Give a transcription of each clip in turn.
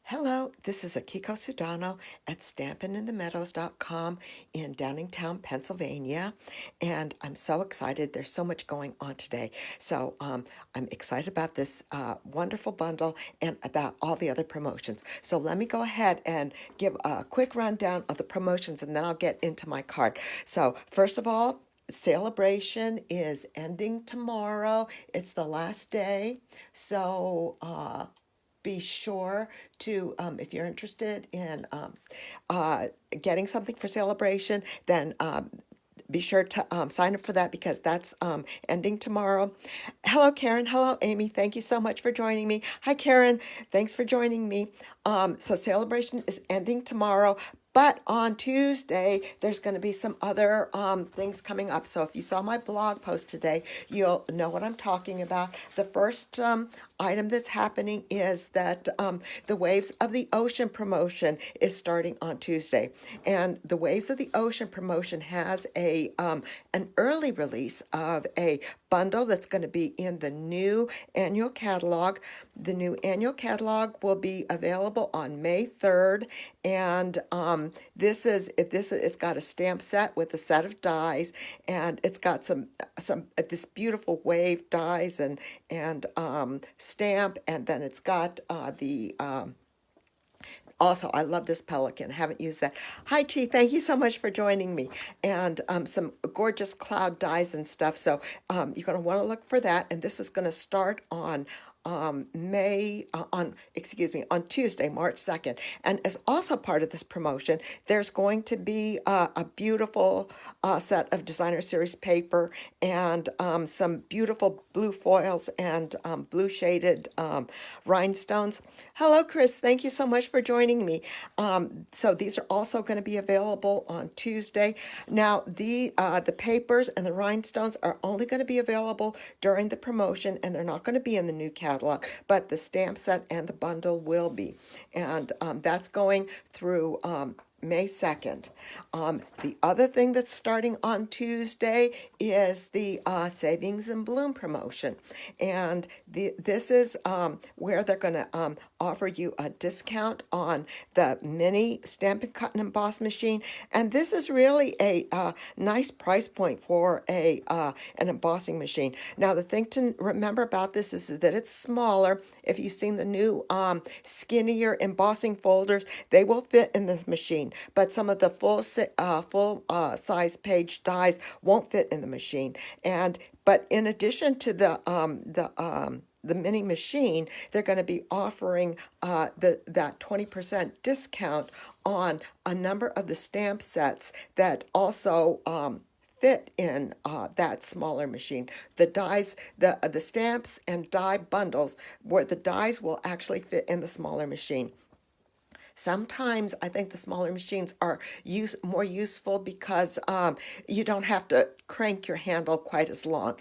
Hello, this is Akiko Sudano at StampinInTheMeadows.com in Downingtown, Pennsylvania, and I'm so excited. There's so much going on today. So I'm excited about this wonderful bundle and about all the other promotions. So let me go ahead and give a quick rundown of the promotions, and then I'll get into my card. So first of all, celebration is ending tomorrow. It's the last day. So be sure to, if you're interested in getting something for celebration, then be sure to sign up for that because that's ending tomorrow. Hello, Karen. Hello, Amy. Thank you so much for joining me. Hi, Karen. Thanks for joining me. So celebration is ending tomorrow. But on Tuesday, there's going to be some other things coming up. So if you saw my blog post today, you'll know what I'm talking about. The first item that's happening is that the Waves of the Ocean promotion is starting on Tuesday. And the Waves of the Ocean promotion has an early release of a bundle that's going to be in the new annual catalog. The new annual catalog will be available on May 3rd, and it's got a stamp set with a set of dies, and it's got some this beautiful wave dies and stamp, and then it's got also, I love this pelican. Haven't used that. Hi, Chi. Thank you so much for joining me. And some gorgeous cloud dies and stuff. So you're going to want to look for that. And this is going to start on on Tuesday, March 2nd. And as also part of this promotion, there's going to be a beautiful set of designer series paper and some beautiful blue foils and blue shaded rhinestones. Hello, Chris. Thank you so much for joining me. So these are also going to be available on Tuesday. Now, the papers and the rhinestones are only going to be available during the promotion, and they're not going to be in the new catalog, but the stamp set and the bundle will be. And that's going through May 2nd. The other thing that's starting on Tuesday is the Savings in Bloom promotion. And this is where they're going to offer you a discount on the mini Stampin' Cut and Emboss machine. And this is really a nice price point for an embossing machine. Now, the thing to remember about this is that it's smaller. If you've seen the new skinnier embossing folders, they will fit in this machine. But some of the full size page dies won't fit in the machine. But in addition to the mini machine, they're going to be offering that 20% discount on a number of the stamp sets that also fit in that smaller machine. The dies, the stamps and die bundles, where the dies will actually fit in the smaller machine. Sometimes I think the smaller machines are more useful because you don't have to crank your handle quite as long.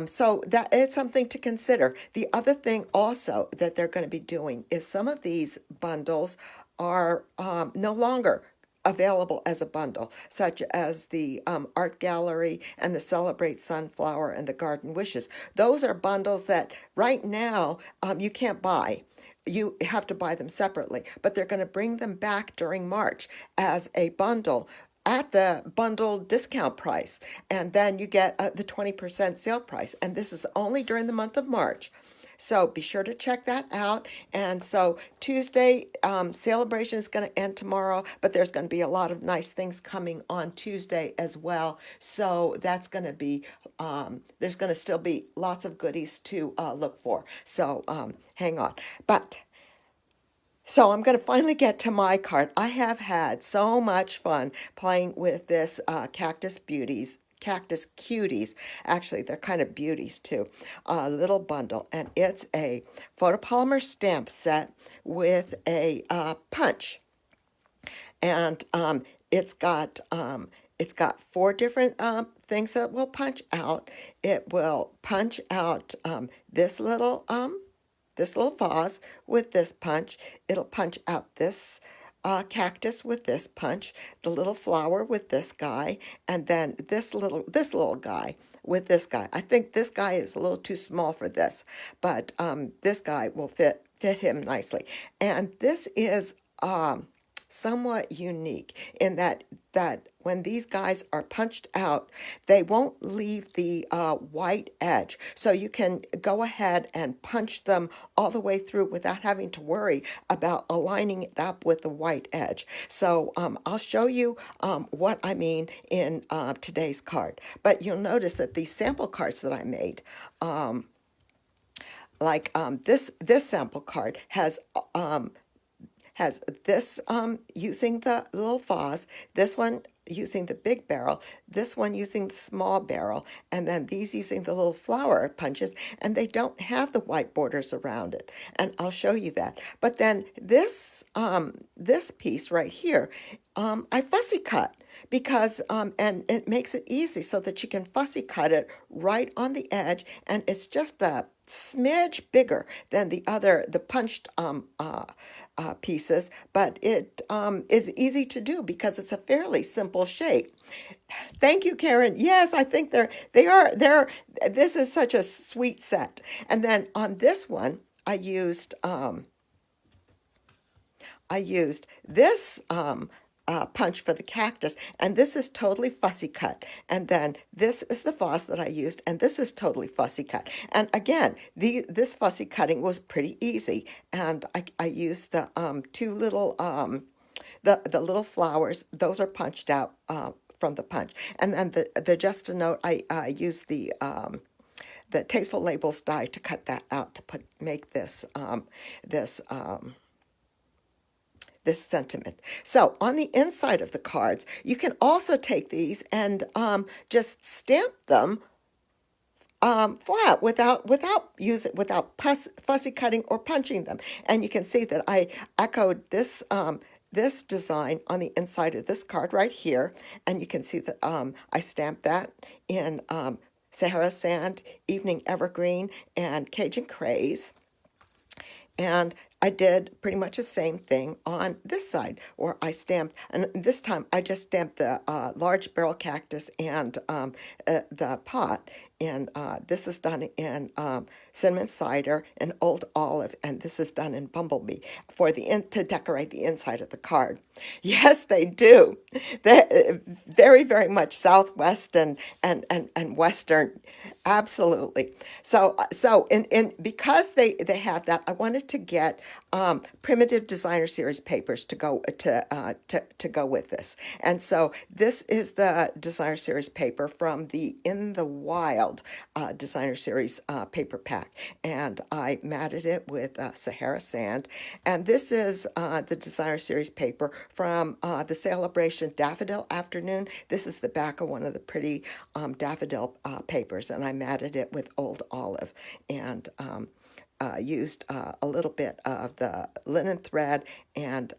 So that is something to consider. The other thing also that they're going to be doing is some of these bundles are no longer available as a bundle, such as the art gallery and the Celebrate Sunflower and the Garden Wishes. Those are bundles that right now you can't buy. You have to buy them separately, but they're going to bring them back during March as a bundle at the bundle discount price, and then you get the 20% sale price, and this is only during the month of March. So be sure to check that out. And so Tuesday, celebration is going to end tomorrow, but there's going to be a lot of nice things coming on Tuesday as well. So that's going to be, there's going to still be lots of goodies to look for. So hang on. So I'm going to finally get to my card. I have had so much fun playing with this Cactus Cuties. Actually, they're kind of beauties too. Little bundle, and it's a photopolymer stamp set with a punch, and it's got four different things that will punch out. It will punch out this little vase with this punch. It'll punch out this cactus with this punch, the little flower with this guy, and then this little guy with this guy. I think this guy is a little too small for this, but this guy will fit fit him nicely. And this is somewhat unique in that when these guys are punched out, they won't leave the white edge. So you can go ahead and punch them all the way through without having to worry about aligning it up with the white edge. So I'll show you what I mean in today's card. But you'll notice that these sample cards that I made, this sample card has this using the little vase, this one using the big barrel, this one using the small barrel, and then these using the little flower punches, and they don't have the white borders around it. And I'll show you that. But then this piece right here, I fussy cut because and it makes it easy so that you can fussy cut it right on the edge, and it's just a smidge bigger than the punched pieces, but it is easy to do because it's a fairly simple shape. Thank you, Karen. Yes, I think they're this is such a sweet set. And then on this one, I used this punch for the cactus, and this is totally fussy cut. And then this is the vase that I used, and this is totally fussy cut. And again, this fussy cutting was pretty easy, and I used the two little the little flowers. Those are punched out from the punch, and then the just a note, I used the Tasteful Labels die to cut that out to make this this sentiment. So on the inside of the cards, you can also take these and just stamp them flat without fussy cutting or punching them. And you can see that I echoed this this design on the inside of this card right here, and you can see that I stamped that in Sahara Sand, Evening Evergreen, and Cajun Craze. And I did pretty much the same thing on this side, where I stamped, and this time I just stamped the large barrel cactus and the pot. And this is done in cinnamon cider and old olive, and this is done in bumblebee to decorate the inside of the card. Yes, they do. They very, very much Southwest and Western. Absolutely. So because they have that, I wanted to get primitive designer series papers to go with this. And so this is the designer series paper from the In the Wild designer series paper pack, and I matted it with Sahara Sand. And this is the designer series paper from the Celebration Daffodil Afternoon. This is the back of one of the pretty daffodil papers, and I matted it with old olive and used a little bit of the linen thread, and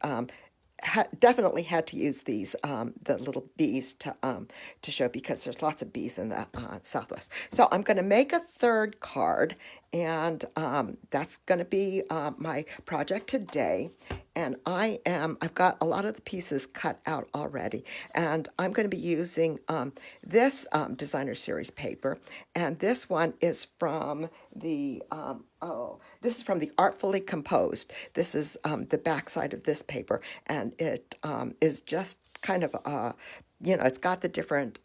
definitely had to use these the little bees to show, because there's lots of bees in the Southwest. So I'm going to make a third card, and that's going to be my project today. And I've got a lot of the pieces cut out already, and I'm going to be using this designer series paper, and this one is from the this is from the Artfully Composed. This is the backside of this paper, and it is just kind of it's got the different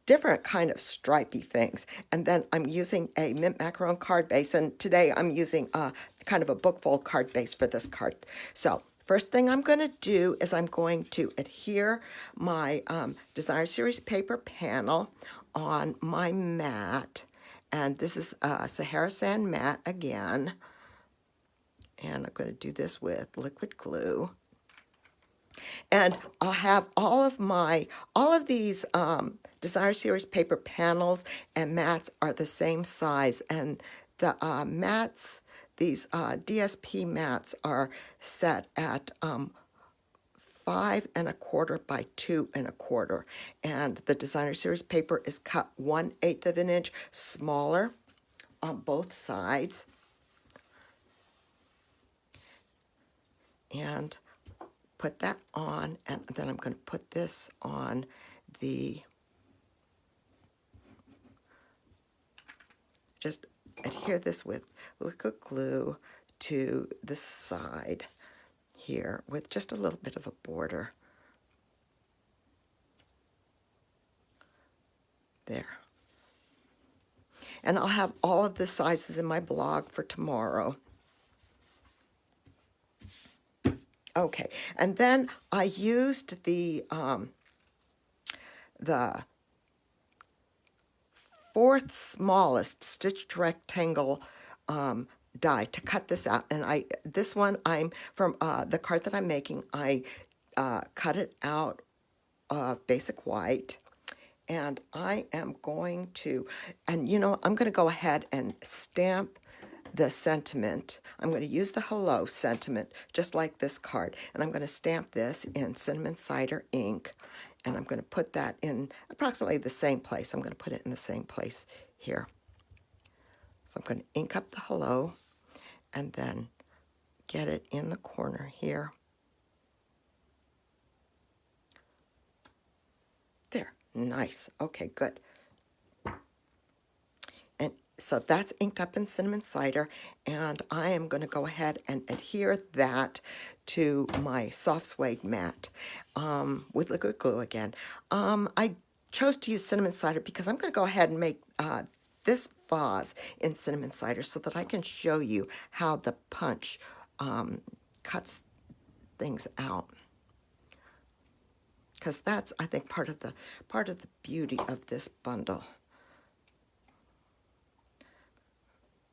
different kind of stripy things. And then I'm using a mint macaron card base, and today I'm using kind of a bookfold card base for this card. So first thing I'm going to do is I'm going to adhere my designer series paper panel on my mat, and this is Sahara Sand mat again, and I'm going to do this with liquid glue. And I'll have all of these designer series paper panels and mats are the same size, and the mats, these DSP mats, are set at 5 1/4 by 2 1/4, and the designer series paper is cut 1/8 of an inch smaller on both sides. And put that on, and then I'm going to put this on the, just adhere this with liquid glue to the side here with just a little bit of a border. There. And I'll have all of the sizes in my blog for tomorrow. Okay, and then I used the fourth smallest stitched rectangle die to cut this out. And this one I'm from the card that I'm making. I cut it out of basic white, and I am going to, and you know, I'm going to go ahead and stamp the sentiment. I'm going to use the hello sentiment just like this card, and I'm going to stamp this in cinnamon cider ink, and I'm going to put that in approximately the same place. I'm going to put it in the same place here. So I'm going to ink up the hello and then get it in the corner here. There, nice. Okay, good. And so that's inked up in cinnamon cider, and I am going to go ahead and adhere that to my soft suede mat with liquid glue again. I chose to use cinnamon cider because I'm going to go ahead and make this vase in cinnamon cider so that I can show you how the punch cuts things out. Because that's, I think, part of the beauty of this bundle.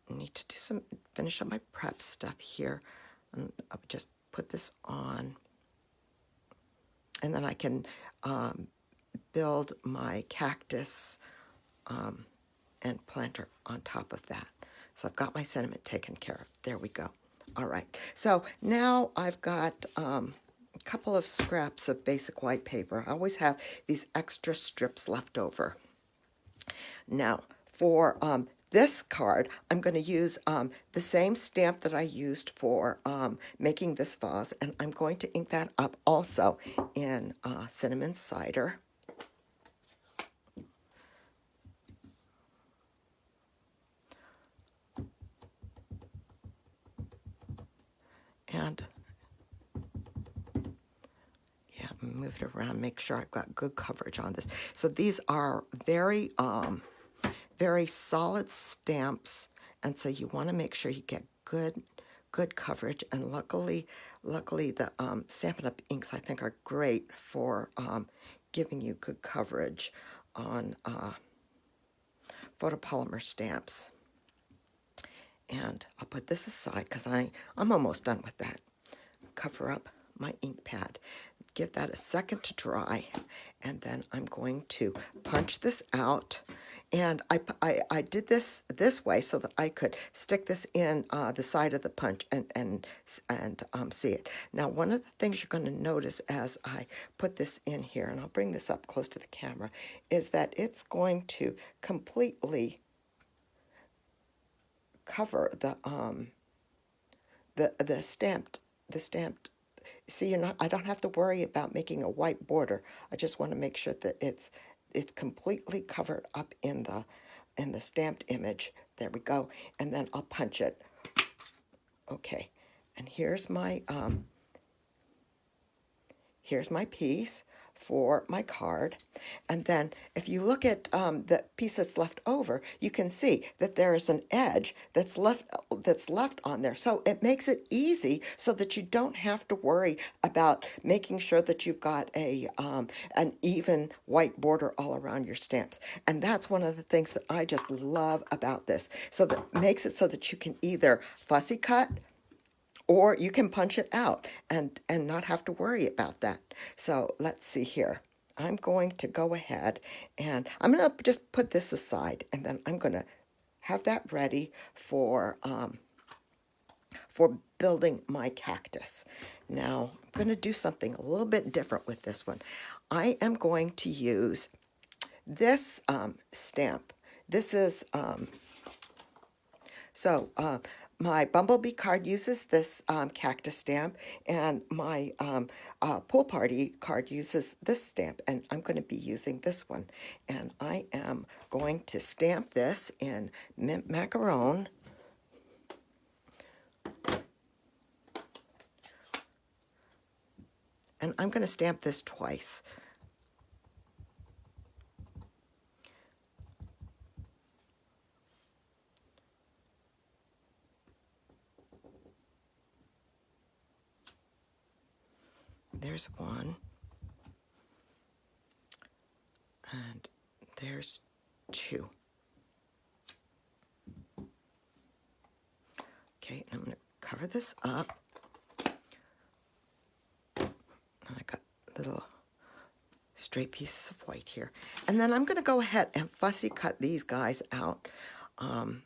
I need to do finish up my prep stuff here, and I'll just put this on, and then I can build my cactus and planter on top of that. So I've got my sentiment taken care of. There we go. All right. So now I've got a couple of scraps of basic white paper. I always have these extra strips left over. Now for this card, I'm going to use the same stamp that I used for making this vase, and I'm going to ink that up also in cinnamon cider. And yeah, move it around, make sure I've got good coverage on this. So these are very solid stamps, and so you want to make sure you get good coverage. And luckily the Stampin' Up inks, I think, are great for giving you good coverage on photopolymer stamps. And I'll put this aside because I'm almost done with that. Cover up my ink pad, give that a second to dry, and then I'm going to punch this out. And I did this way so that I could stick this in the side of the punch and see it. Now, one of the things you're going to notice as I put this in here, and I'll bring this up close to the camera, is that it's going to completely cover the stamped. See, I don't have to worry about making a white border. I just want to make sure that it's completely covered up in the stamped image. There we go. And then I'll punch it. Okay. And here's my piece for my card. And then if you look at the piece that's left over, you can see that there is an edge that's left on there. So it makes it easy so that you don't have to worry about making sure that you've got an even white border all around your stamps. And that's one of the things that I just love about this. So that makes it so that you can either fussy cut, or you can punch it out and not have to worry about that. So let's see here. I'm going to go ahead and I'm going to just put this aside, and then I'm going to have that ready for building my cactus. Now, I'm going to do something a little bit different with this one. I am going to use this stamp. This is, my bumblebee card uses this cactus stamp, and my pool party card uses this stamp, and I'm going to be using this one. And I am going to stamp this in mint macaron. And I'm going to stamp this twice. There's one. And there's two. Okay, and I'm going to cover this up. And I got little straight pieces of white here. And then I'm going to go ahead and fussy cut these guys out. I'm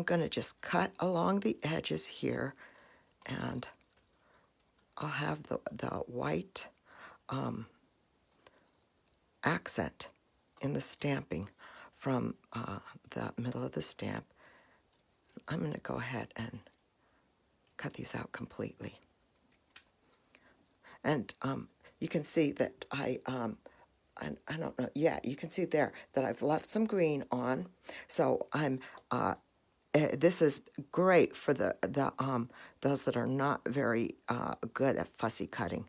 going to just cut along the edges here, and I'll have the white accent in the stamping from the middle of the stamp. I'm going to go ahead and cut these out completely. And you can see that I don't know, yeah, you can see there that I've left some green on. So I'm this is great for those that are not very good at fussy cutting,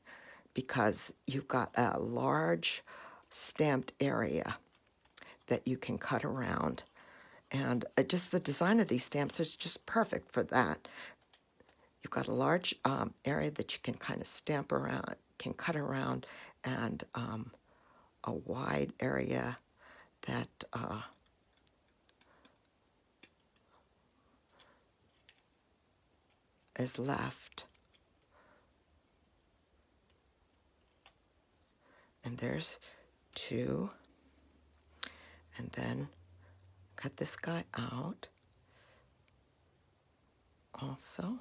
because you've got a large stamped area that you can cut around. And just the design of these stamps is just perfect for that. You've got a large area that you can kind of stamp around, can cut around, and a wide area that is left. And there's two. And then cut this guy out also.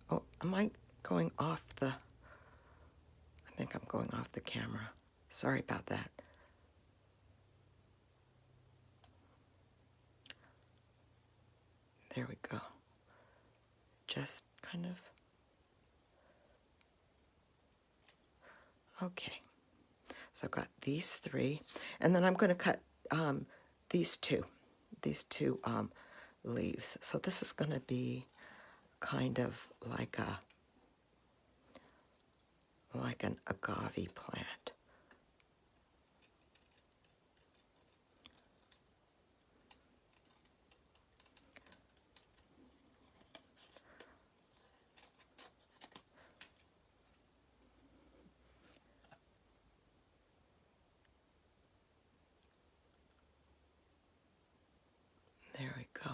Oh, am I going off the... I think I'm going off the camera. Sorry about that. There we go. Just kind of... Okay. So I've got these three. And then I'm going to cut these two leaves. So this is going to be kind of like an agave plant. There we go.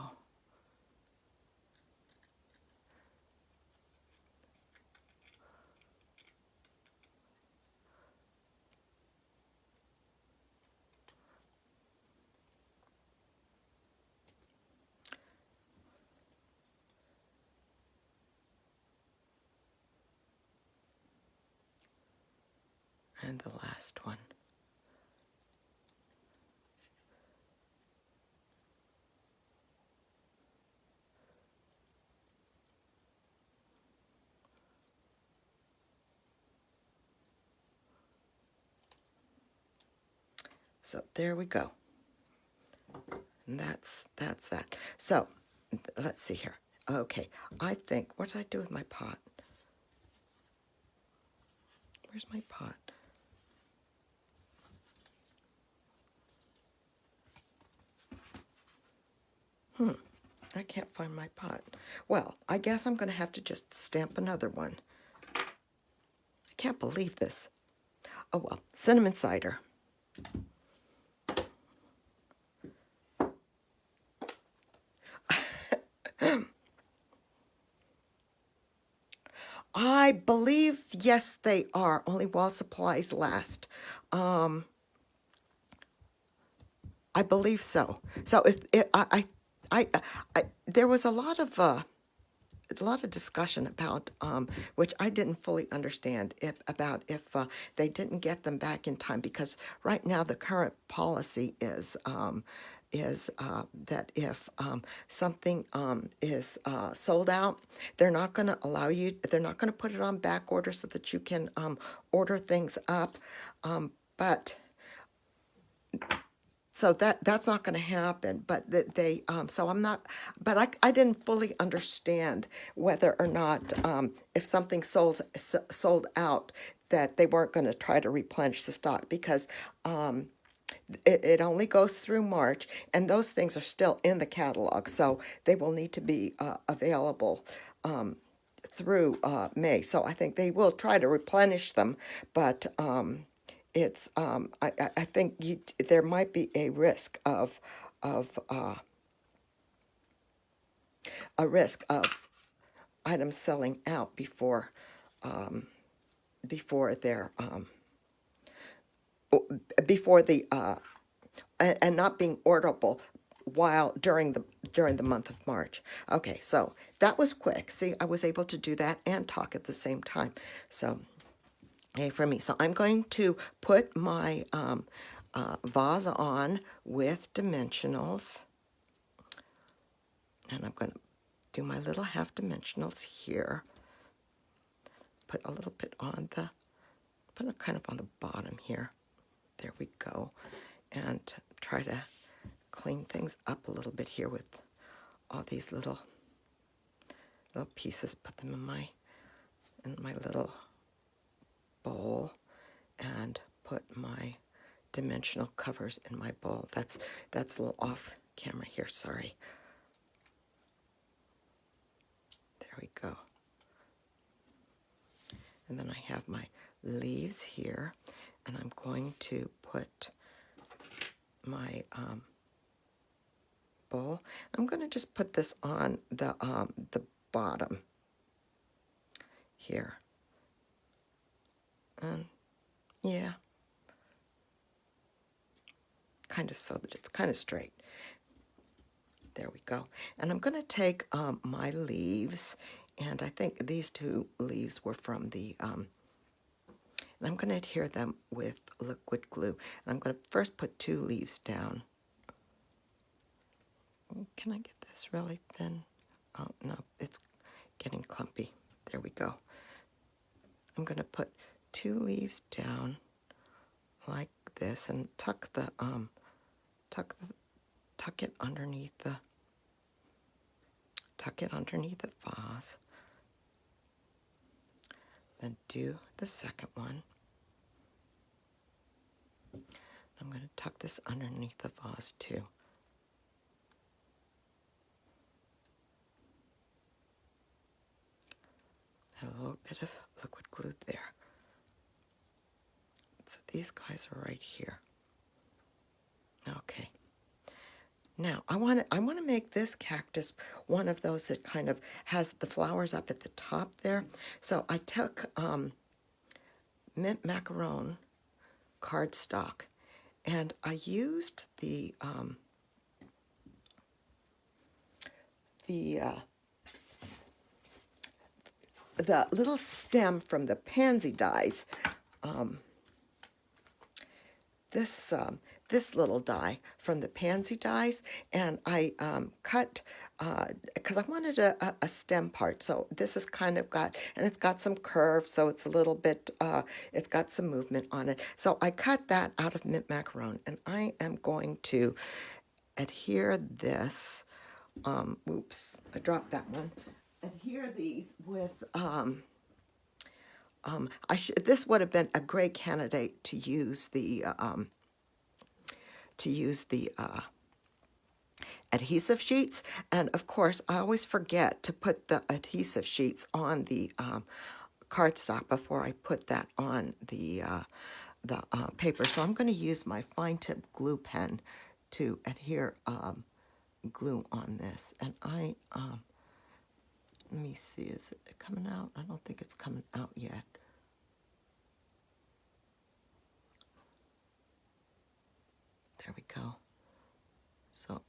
And the last one. So there we go. And that's that. So let's see here. Okay, I think, what did I do with my pot? Where's my pot? I can't find my pot. Well, I guess I'm going to have to just stamp another one. I can't believe this. Oh well, cinnamon cider. I believe, yes, they are, only while supplies last. I believe so. So if it, I there was a lot of discussion about which I didn't fully understand if they didn't get them back in time, because right now the current policy is that if something is sold out, they're not going to allow you, they're not going to put it on back order so that you can order things up, but so that's not going to happen. But they so I'm not, but I didn't fully understand whether or not if something sold out, that they weren't going to try to replenish the stock, because it only goes through March, and those things are still in the catalog, so they will need to be available through May. So I think they will try to replenish them, but it's I think there might be a risk of a risk of items selling out before they're before the and not being orderable while during the month of March. Okay, so that was quick. See, I was able to do that and talk at the same time. So, okay, for me. So I'm going to put my vase on with dimensionals, and I'm going to do my little half dimensionals here. Put a little bit on the, put it kind of on the bottom here. There we go. And try to clean things up a little bit here with all these little pieces. Put them in my little bowl, and put my dimensional covers in my bowl. That's a little off camera here, sorry. There we go. And then I have my leaves here, and I'm going to put my bowl. I'm going to just put this on the bottom here. And yeah, kind of so that it's kind of straight. There we go. And I'm going to take my leaves, and I think these two leaves were from the, and I'm going to adhere them with liquid glue. And I'm going to first put 2 leaves down. Can I get this really thin? Oh, no, it's getting clumpy. There we go. I'm going to put 2 leaves down like this, and tuck it underneath the vase. Then do the second one. I'm going to tuck this underneath the vase too. A little bit of liquid glue there. So these guys are right here. Okay. Now I want to make this cactus one of those that kind of has the flowers up at the top there. So I took mint macaron cardstock, and I used the little stem from the pansy dies. This little die from the pansy dies, and I cut, because I wanted a stem part, so this has kind of got, and it's got some curve, so it's a little bit, it's got some movement on it. So I cut that out of mint macaron, and I am going to adhere this, oops, I dropped that one, adhere these with, this would have been a great candidate to use the adhesive sheets. And of course, I always forget to put the adhesive sheets on the cardstock before I put that on the paper. So I'm going to use my fine tip glue pen to adhere glue on this. And let me see, is it coming out? I don't think it's coming out yet. There we go. So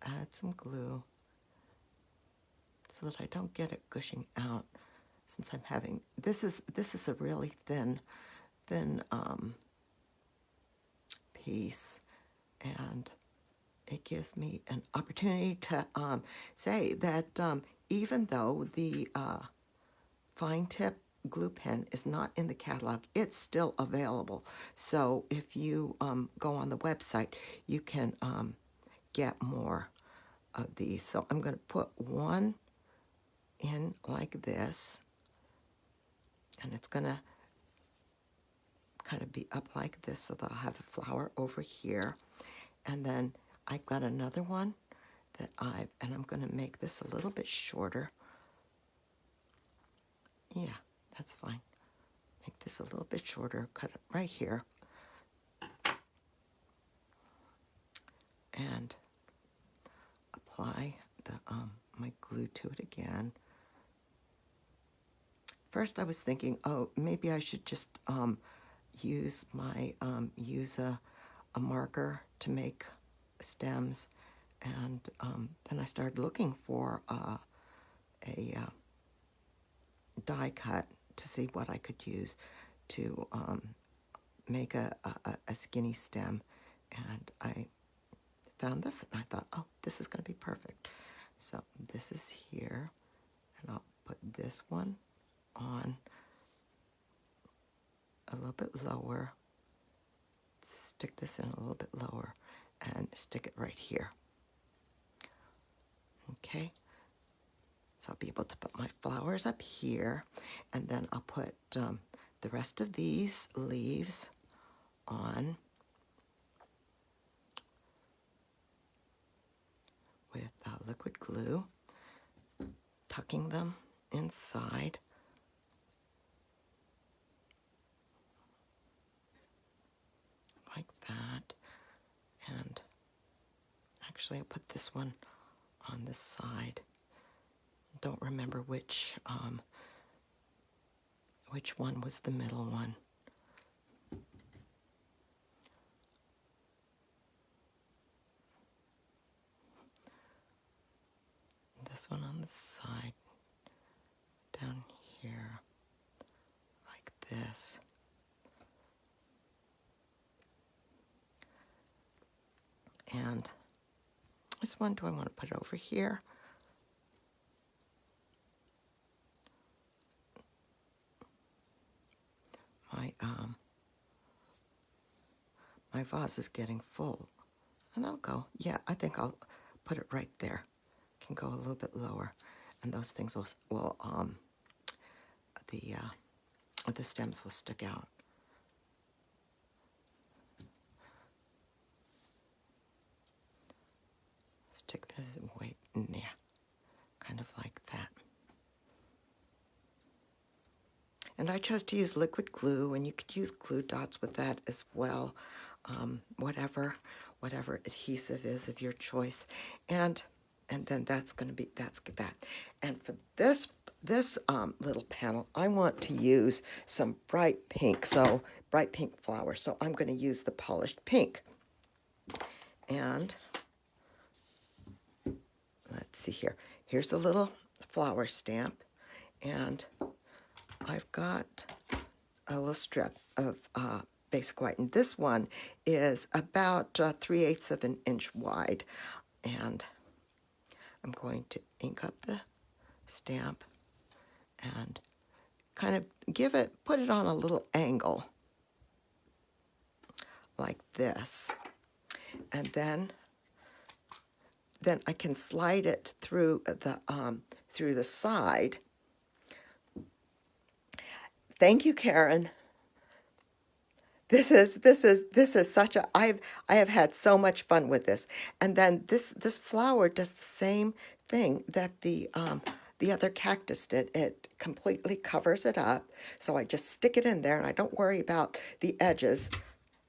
add some glue so that I don't get it gushing out. Since I'm having, this is a really thin piece, and it gives me an opportunity to say that even though the fine tip glue pen is not in the catalog, it's still available. So if you go on the website, you can get more of these. So I'm going to put one in like this, and it's going to kind of be up like this so that I'll have a flower over here. And then I've got another one that and I'm going to make this a little bit shorter. Yeah, that's fine. Make this a little bit shorter, cut it right here. And apply the my glue to it again. First I was thinking, oh, maybe I should just use my use a marker to make stems, and then I started looking for a die cut to see what I could use to make a skinny stem, and I found this and I thought, oh, this is going to be perfect. So this is here, and I'll put this one on a little bit lower, stick this in a little bit lower, and stick it right here. Okay, so I'll be able to put my flowers up here, and then I'll put the rest of these leaves on with liquid glue, tucking them inside. Like that. And actually I'll put this one on this side. Don't remember which one was the middle one. This one on the side, down here, like this. And this one, do I want to put it over here? My vase is getting full, and I'll go, yeah, I think I'll put it right there. Can go a little bit lower, and those things will the stems will stick out. Stick this way, yeah, kind of like that. And I chose to use liquid glue, and you could use glue dots with that as well. Whatever adhesive is of your choice, and then that's that. And for this little panel, I want to use some bright pink flowers. So I'm going to use the polished pink. And let's see here. Here's a little flower stamp, and I've got a little strip of basic white, and this one is about 3/8 of an inch wide, and I'm going to ink up the stamp and kind of put it on a little angle like this, and then I can slide it through the side. Thank you, Karen. This is such a I have had so much fun with this. And then this flower does the same thing that the other cactus did. It completely covers it up. So I just stick it in there, and I don't worry about the edges,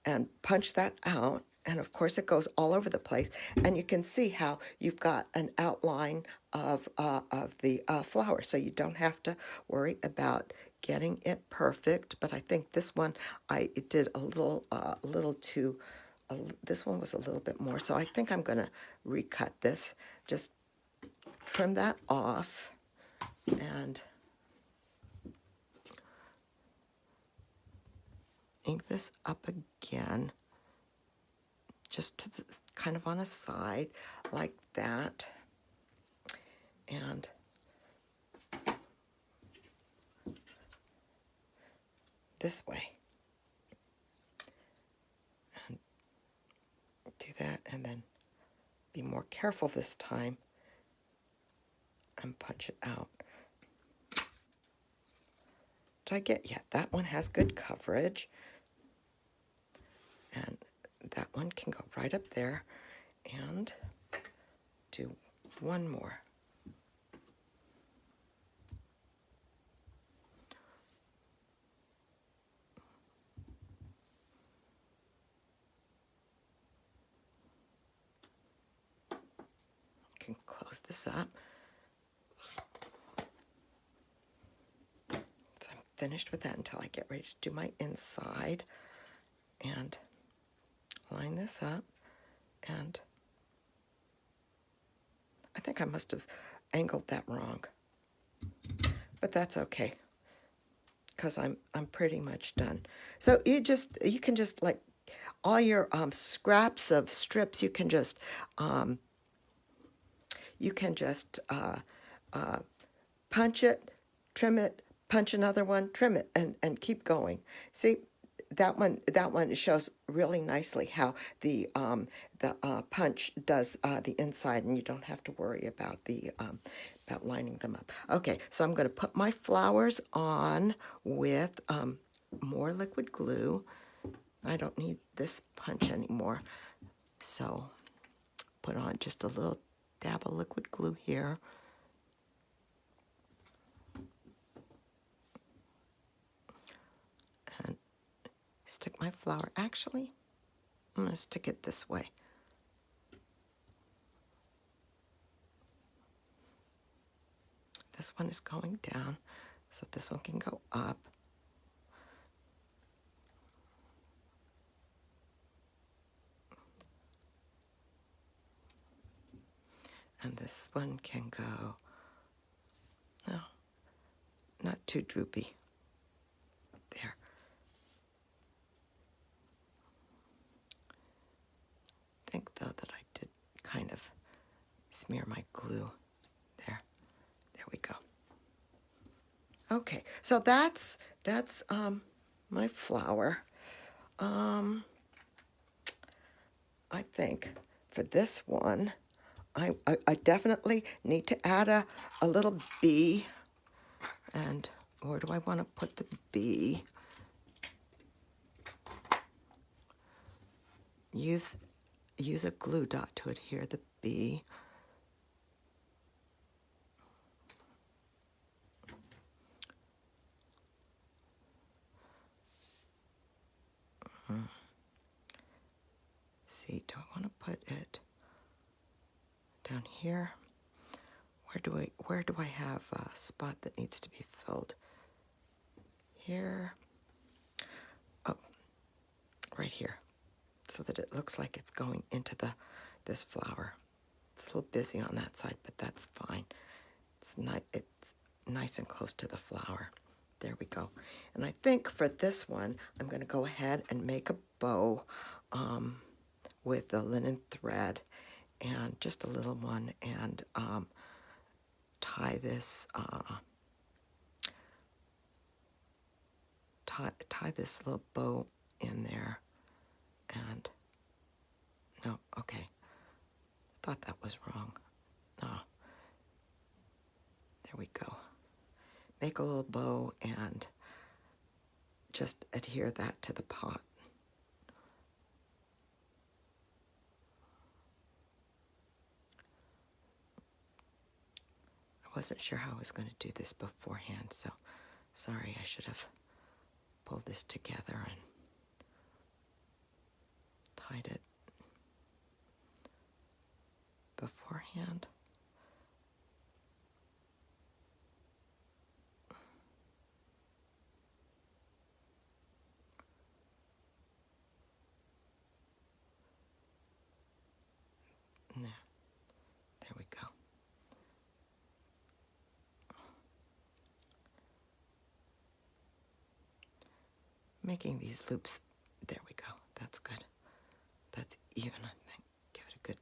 and punch that out. And of course it goes all over the place. And you can see how you've got an outline of the flower. So you don't have to worry about getting it perfect. But I think this one I did a little too. This one was a little bit more. So I think I'm gonna recut this. Just trim that off and ink this up again, just to the, kind of on a side like that. And this way. And do that, and then be more careful this time and punch it out. Did I get, yeah, that one has good coverage. And that one can go right up there. And do one more. Can close this up. So I'm finished with that until I get ready to do my inside. And line this up. And I think I must have angled that wrong. But that's okay, because I'm pretty much done. So you can just like all your scraps of strips, you can just punch it, trim it, punch another one, trim it, and keep going. See, that one shows really nicely how the punch does the inside, and you don't have to worry about about lining them up. Okay, so I'm going to put my flowers on with more liquid glue. I don't need this punch anymore, so put on just a little dab of liquid glue here. And stick my flower. Actually, I'm going to stick it this way. This one is going down, so this one can go up. And this one can go, no, not too droopy. There. I think, though, that I did kind of smear my glue there. There we go. Okay, so that's my flower. I think for this one, I definitely need to add a little bee. And where do I want to put the bee? Use a glue dot to adhere the bee. See, do I want to put it down here? Where do I have a spot that needs to be filled? Here. Oh, right here, so that it looks like it's going into this flower. It's a little busy on that side, but that's fine. It's nice and close to the flower. There we go. And I think for this one, I'm going to go ahead and make a bow with the linen thread, and just a little one, and tie this tie this little bow in there. And no, okay, thought that was wrong. No, there we go. Make a little bow and just adhere that to the pot. I wasn't sure how I was going to do this beforehand, so sorry, I should have pulled this together and tied it beforehand. making these loops. There we go. That's good. That's even, I think. Give it a good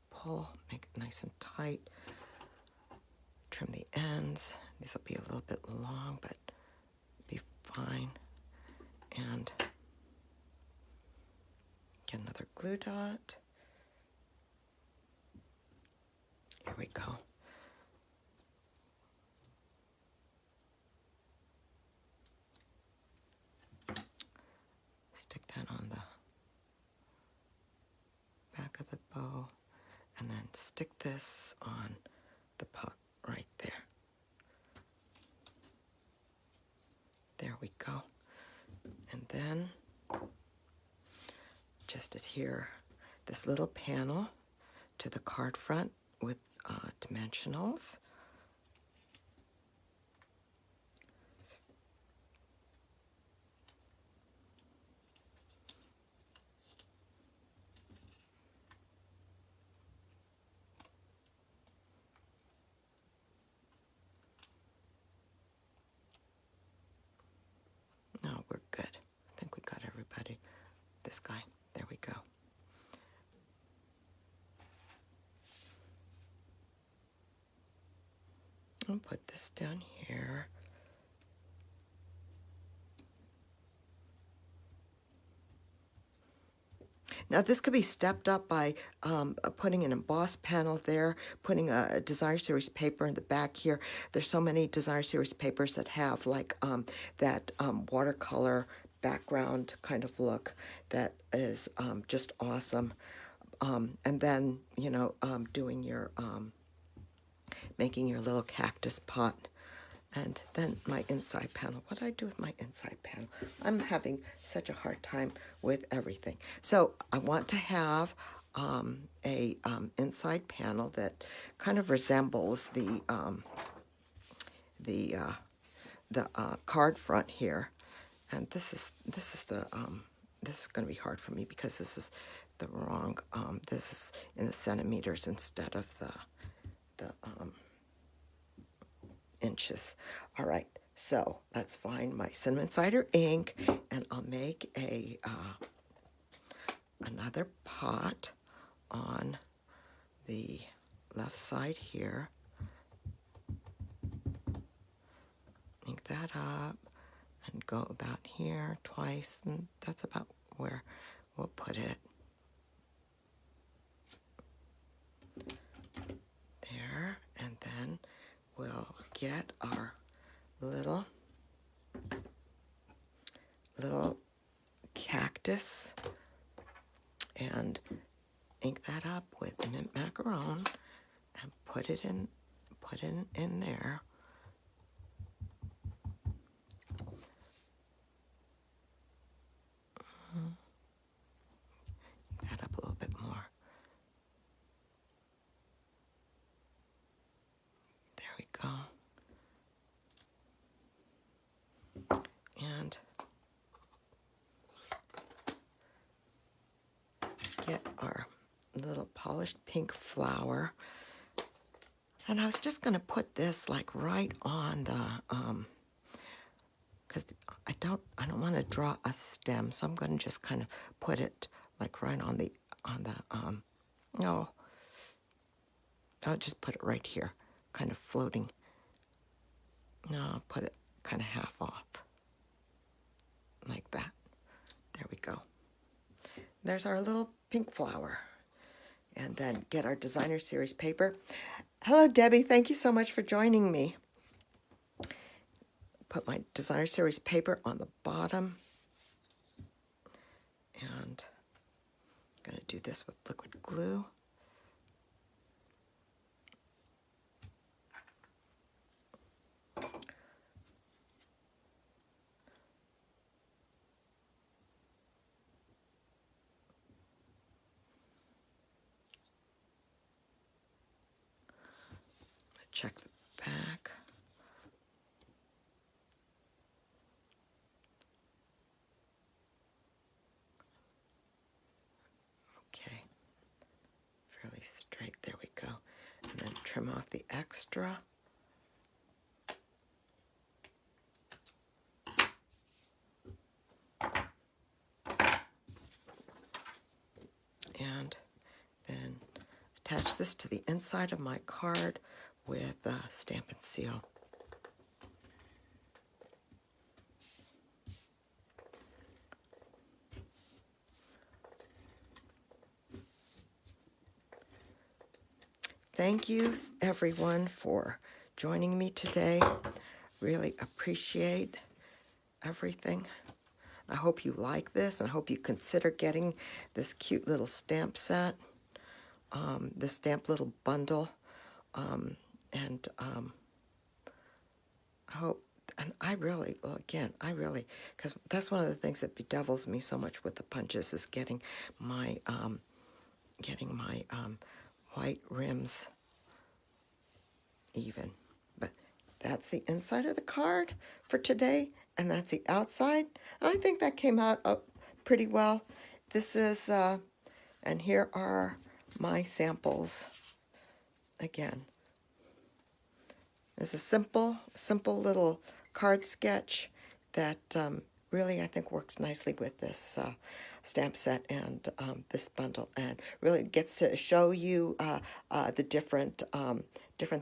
pull. Make it nice and tight. Trim the ends. These will be a little bit long, but be fine. And get another glue dot. Here we go. Stick that on the back of the bow, and then stick this on the pot right there. There we go. And then just adhere this little panel to the card front with dimensionals. No, we're good. I think we got everybody. This guy. There we go. I'll put this down here. Now this could be stepped up by putting an embossed panel there, putting a Designer Series paper in the back here. There's so many Designer Series papers that have like that watercolor background kind of look that is just awesome. And then, you know, doing your, making your little cactus pot. And then my inside panel. What did I do with my inside panel? I'm having such a hard time with everything. So I want to have a inside panel that kind of resembles the card front here. And this is going to be hard for me because this is the wrong. This is in the centimeters instead of the inches. All right, so let's find my cinnamon cider ink, and I'll make a another pot on the left side here. Ink that up and go about here twice, and that's about where we'll put it. There, and then we'll get our little cactus and ink that up with mint macaron and put it in there. Ink that up a little bit more. There we go. And get our little polished pink flower. And I was just going to put this like right on the, because I don't want to draw a stem, so I'm going to just kind of put it like right on the, no, I'll just put it right here, kind of floating. No, I'll put it kind of half off, like that. There we go. There's our little pink flower. And then get our Designer Series paper. Hello, Debbie. Thank you so much for joining me. Put my Designer Series paper on the bottom. And I'm going to do this with liquid glue. Check the back. Okay, fairly straight, there we go. And then trim off the extra. And this to the inside of my card with Stampin' Seal. Thank you, everyone, for joining me today. Really appreciate everything. I hope you like this, and I hope you consider getting this cute little stamp set, this stamp little bundle, and I hope, and I really, well, again, because that's one of the things that bedevils me so much with the punches is getting my white rims even. But that's the inside of the card for today, and that's the outside. And I think that came out pretty well. This is, and here are my samples again. This is a simple little card sketch that really I think works nicely with this stamp set and this bundle, and really gets to show you the different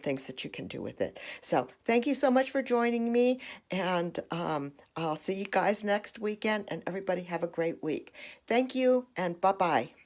things that you can do with it. So thank you so much for joining me, and I'll see you guys next weekend, and everybody have a great week. Thank you, and bye-bye.